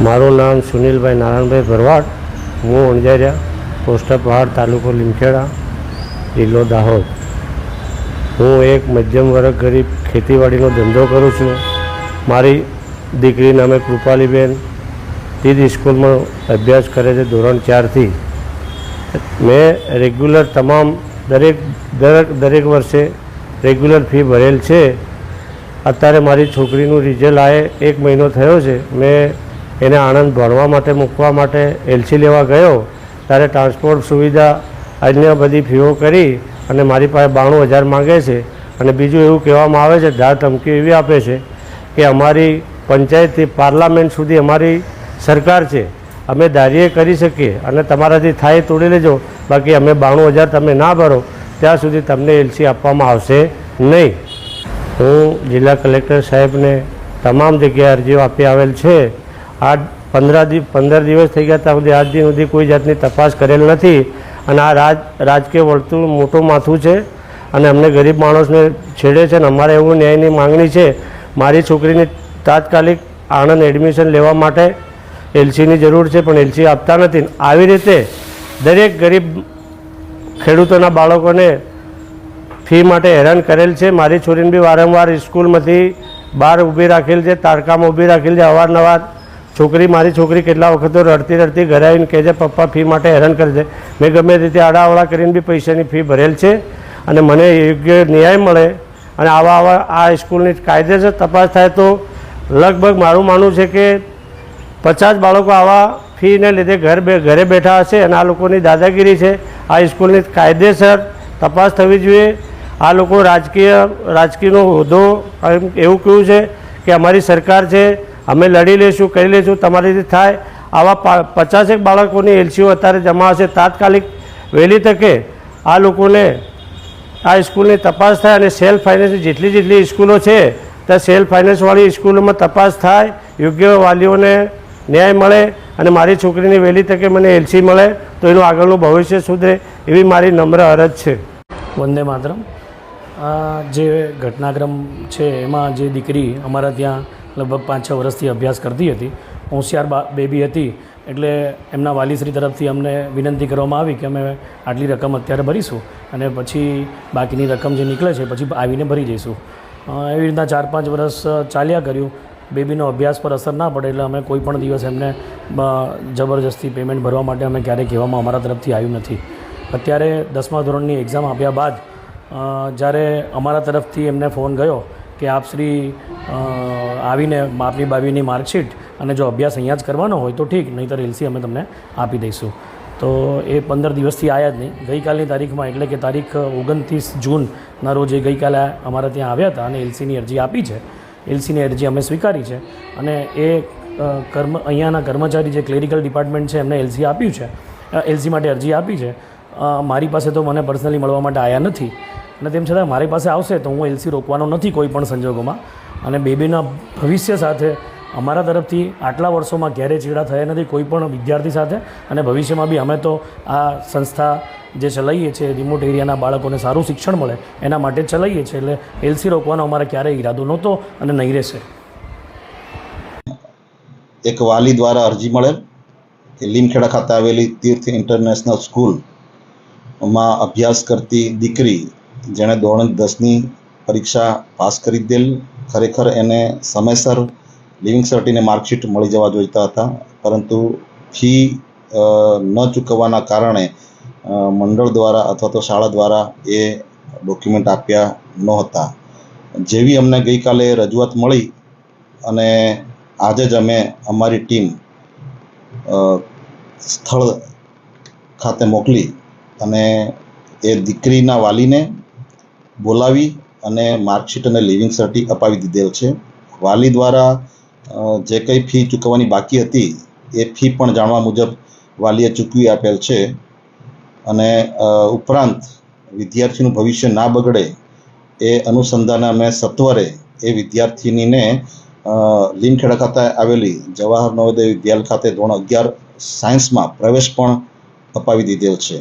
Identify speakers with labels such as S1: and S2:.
S1: મારું નામ સુનિલભાઈ નારાયણભાઈ ભરવાડ, હું અંજારિયા, પોસ્ટ પહાડ, તાલુકો લીમખેડા, જિલ્લો દાહોદ. હું એક મધ્યમ વર્ગ ગરીબ ખેતીવાડીનો ધંધો કરું છું. મારી દીકરી નામે કૃપાલીબેન તે જ સ્કૂલમાં અભ્યાસ કરે છે ધોરણ 4થી. મેં રેગ્યુલર તમામ દરેક વર્ષે રેગ્યુલર ફી ભરેલ છે. અત્યારે મારી છોકરીનું રિઝલ્ટ આવે 1 મહિનો થયો છે. મેં એને આણંદ ભણવા માટે મૂકવા માટે એલસી લેવા ગયો ત્યારે ટ્રાન્સપોર્ટ સુવિધા અન્ય બધી ફીઓ કરી અને મારી પાસે 92,000 માગે છે. અને બીજું એવું કહેવામાં આવે છે, ધાર ધમકી એવી આપે છે કે અમારી પંચાયતથી પાર્લામેન્ટ સુધી અમારી સરકાર છે, અમે ધારીએ કરી શકીએ અને તમારાથી થાય તોડી લેજો, બાકી અમે 92,000 તમે ના ભરો ત્યાં સુધી તમને એલસી આપવામાં આવશે નહીં. હું જિલ્લા કલેક્ટર સાહેબને તમામ જગ્યાએ અરજીઓ આપી આવેલ છે. આ 15 દિવસ થઈ ગયા ત્યાં સુધી આજ દિન સુધી કોઈ જાતની તપાસ કરેલ નથી. અને આ રાજકીય વર્તુળ મોટું માથું છે અને અમને ગરીબ માણસને છેડે છે. અને અમારે એવું ન્યાયની માંગણી છે. મારી છોકરીને તાત્કાલિક આણંદ એડમિશન લેવા માટે એલસીની જરૂર છે, પણ એલસી આપતા નથી. આવી રીતે દરેક ગરીબ ખેડૂતોના બાળકોને ફી માટે હેરાન કરેલ છે. મારી છોરીને બી વારંવાર સ્કૂલમાંથી બહાર ઊભી રાખેલ છે, તારકામાં ઊભી રાખેલ છે. અવારનવાર મારી છોકરી કેટલા વખત રડતી ઘરે આવીને કહે છે પપ્પા ફી માટે હેરાન કરે છે. મેં ગમે રીતે આડાવડા કરીને બી પૈસાની ફી ભરેલ છે. અને મને યોગ્ય ન્યાય મળે અને આ સ્કૂલની કાયદેસર તપાસ થાય તો લગભગ મારું માનવું છે કે 50 બાળકો આવા ફીને લીધે ઘરે બેઠા હશે અને આ લોકોની દાદાગીરી છે. આ સ્કૂલની કાયદેસર તપાસ થવી જોઈએ. આ લોકો રાજકીયનો હોદ્દો એવું કહ્યું છે કે અમારી સરકાર છે, અમે લડી લઈશું, કરી લઈશું, તમારીથી થાય. આવા 50 બાળકોની એલસીઓ અત્યારે જમા હશે. તાત્કાલિક વહેલી તકે આ લોકોને આ સ્કૂલની તપાસ થાય અને સેલ્ફ ફાઇનાન્સ જેટલી સ્કૂલો છે ત્યાં સેલ્ફ ફાઇનાન્સવાળી સ્કૂલોમાં તપાસ થાય, યોગ્ય વાલીઓને ન્યાય મળે અને મારી છોકરીની વહેલી તકે મને એલસી મળે તો એનું આગળનું ભવિષ્ય સુધરે એવી મારી નમ્ર અરજ છે.
S2: વંદે માતરમ. આ જે ઘટનાક્રમ છે એમાં જે દીકરી અમારા ત્યાં લગભગ 5-6 વર્ષથી અભ્યાસ કરતી હતી, હોશિયાર બેબી હતી, એટલે એમના વાલીશ્રી તરફથી અમને વિનંતી કરવામાં આવી કે અમે આટલી રકમ અત્યારે ભરીશું અને પછી બાકીની રકમ જે નીકળે છે પછી આવીને ભરી જઈશું. એવી રીતના 4-5 વર્ષ ચાલ્યા કર્યું. બેબીનો અભ્યાસ પર અસર ના પડે એટલે અમે કોઈ પણ દિવસ એમને જબરજસ્તી પેમેન્ટ ભરવા માટે અમે ક્યારેય કહેવામાં અમારા તરફથી આવ્યું નથી. અત્યારે 10મા ધોરણની એક્ઝામ આપ્યા બાદ જ્યારે અમારા તરફથી એમને ફોન ગયો કે આપ શ્રી આવીને આપની બાબીની માર્કશીટ અને જો અભ્યાસ અહીંયા જ કરવાનો હોય તો ઠીક, નહીંતર એલસી અમે તમને આપી દઈશું. તો એ 15 દિવસથી આવ્યા જ નહીં. ગઈકાલની તારીખમાં એટલે કે તારીખ 29 જૂનના રોજ એ ગઈકાલે અમારા ત્યાં આવ્યા હતા અને એલસીની અરજી આપી છે. એલસીની અરજી અમે સ્વીકારી છે અને એ અહીંયાના કર્મચારી જે ક્લેરિકલ ડિપાર્ટમેન્ટ છે એમને એલસી આપ્યું છે, એલસી માટે અરજી આપી છે. મારી પાસે તો મને પર્સનલી મળવા માટે આવ્યા નથી અને તેમ છતાં મારી પાસે આવશે તો હું એલસી રોકવાનો નથી કોઈ પણ સંજોગોમાં. અને બેબીના ભવિષ્ય સાથે અમારા તરફથી આટલા વર્ષોમાં ક્યારેય ચેડા થયા નથી કોઈ પણ વિદ્યાર્થી સાથે અને ભવિષ્યમાં બી અમે તો આ સંસ્થા જે ચલાવીએ છીએ રિમોટ એરિયાના બાળકોને સારું શિક્ષણ મળે એના માટે જ ચલાવીએ છીએ. એટલે એલસી રોકવાનો અમારે ક્યારેય ઈરાદો નહોતો અને નહીં રહેશે.
S3: એક વાલી દ્વારા અરજી મળેલ કે લીમખેડા ખાતે આવેલી તીર્થ ઇન્ટરનેશનલ સ્કૂલમાં અભ્યાસ કરતી દીકરી જેણે ધોરણ 10ની પરીક્ષા પાસ કરી દેલ, ખરેખર એને સમયસર લિવિંગ સર્ટિને માર્કશીટ મળી જવા જોઈતા હતા, પરંતુ ફી ન ચૂકવવાના કારણે મંડળ દ્વારા અથવા તો શાળા દ્વારા એ ડોક્યુમેન્ટ આપ્યા નહોતા. જેવી અમને ગઈકાલે રજૂઆત મળી અને આજે જ અમે અમારી ટીમ સ્થળ ખાતે મોકલી અને એ દીકરીના વાલીને બોલાવી અને માર્કશીટ અને લિવિંગ સર્ટી અપાવી દીધેલ છે. વાલી દ્વારા જે કંઈ ફી ચૂકવવાની બાકી હતી એ ફી પણ જાણવા મુજબ વાલીએ ચૂકવી આપેલ છે. અને ઉપરાંત વિદ્યાર્થીનું ભવિષ્ય ના બગડે એ અનુસંધાને અમે સત્વરે એ વિદ્યાર્થીનીને લીમખેડા ખાતે આવેલી જવાહર નવોદય વિદ્યાલય ખાતે ધોરણ 11 સાયન્સમાં પ્રવેશ પણ અપાવી દીધેલ છે.